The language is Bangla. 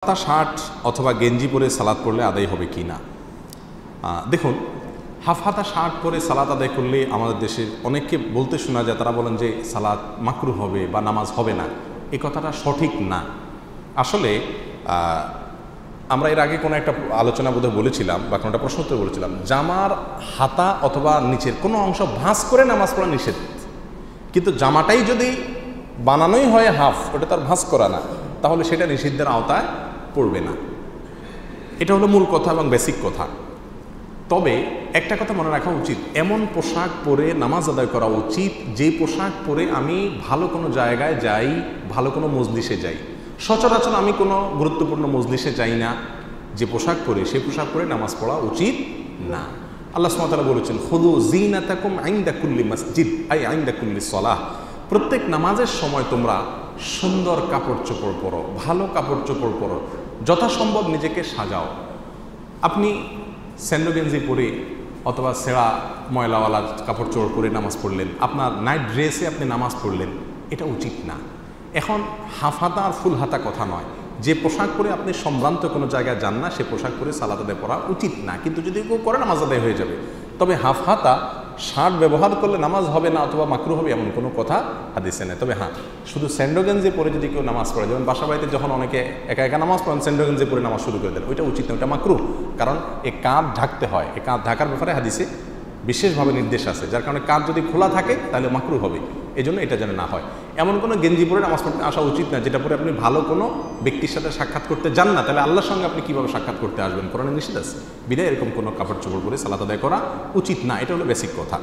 হাতা শার্ট অথবা গেঞ্জি পরে সালাত পড়লে আদায় হবে কি না? দেখুন, হাফ হাতা শার্ট পরে সালাত আদায় করলে আমাদের দেশের অনেককে বলতে শোনা যায়, তারা বলেন যে সালাত মাকরুহ হবে বা নামাজ হবে না। এই কথাটা সঠিক না। আসলে আমরা এর আগে কোনো একটা আলোচনা বোধহয় বলেছিলাম বা কোনো একটা প্রশ্ন উত্তরে বলেছিলাম, জামার হাতা অথবা নিচের কোনো অংশ ভাঁজ করে নামাজ পড়া নিষেধ, কিন্তু জামাটাই যদি বানানোই হয় হাফ, ওটা তার ভাঁজ করা না, তাহলে সেটা নিষিদ্ধের আওতায় পড়বে না। এটা হলো মূল কথা এবং বেসিক কথা। তবে একটা কথা মনে রাখা উচিত, এমন পোশাক পরে নামাজ আদায় করা উচিত যে পোশাক পরে আমি ভালো কোনো জায়গায় যাই, ভালো কোনো মজলিসে যাই। সচরাচর আমি কোনো গুরুত্বপূর্ণ মজলিসে যাই না, যে পোশাক পরে সেই পোশাক পরে নামাজ পড়া উচিত না। আল্লাহ সুবহানাহু ওয়া তাআলা বলেছেন, খুযু যিনাতাকুম ইনদা কুল্লি মসজিদ আই ইনদা কুল্লি সালাহ। প্রত্যেক নামাজের সময় তোমরা সুন্দর কাপড় চোপড় পরো, ভালো কাপড় চোপড় পরো, যথাসম্ভব নিজেকে সাজাও। আপনি স্যান্ডো গেঞ্জি পরে অথবা ছেঁড়া ময়লাওয়ালা কাপড় চোপড় পরে নামাজ পড়লেন, আপনার নাইট ড্রেসে আপনি নামাজ পড়লেন, এটা উচিত না। এখন হাফ হাতা আর ফুল হাতা কথা নয়, যে পোশাক পরে আপনি সম্ভ্রান্ত কোনো জায়গায় যান না সে পোশাক পরে সালাত আদায় করা উচিত না, কিন্তু যদি কেউ করে নামাজ আদায় হয়ে যাবে। তবে হাফ হাতা শার্ট ব্যবহার করলে নামাজ হবে না অথবা মাকরুহ হবে এমন কোনো কথা হাদিসে নেই। তবে হ্যাঁ, শুধু স্যান্ডো গেঞ্জি পরে যদি কেউ নামাজ পড়ে, যেমন বাসা বাড়িতে যখন অনেকে একা একা নামাজ পড়েন স্যান্ডো গেঞ্জি পরে নামাজ শুরু করে দেন, ওইটা উচিত না, ওইটা মাকরুহ। কারণ এই কাঁধ ঢাকতে হয়, এই কাঁধ ঢাকার ব্যাপারে হাদিসে বিশেষভাবে নির্দেশ আছে, যার কারণে কাঁধ যদি খোলা থাকে তাহলে মাকরুহ হবে। এই জন্য এটা যেন না হয়। এমন কোনো গেঞ্জি পরে নামাজ পড়তে আসা উচিত না যেটা পরে আপনি ভালো কোনো ব্যক্তির সাথে সাক্ষাৎ করতে যান না, তাহলে আল্লাহর সঙ্গে আপনি কীভাবে সাক্ষাৎ করতে আসবেন? কোরআনে নিষেধ আছে। বিধায় এরকম কোনো কাপড় চোপড় পরে সালাত আদায় করা উচিত না। এটা হলো বেসিক কথা।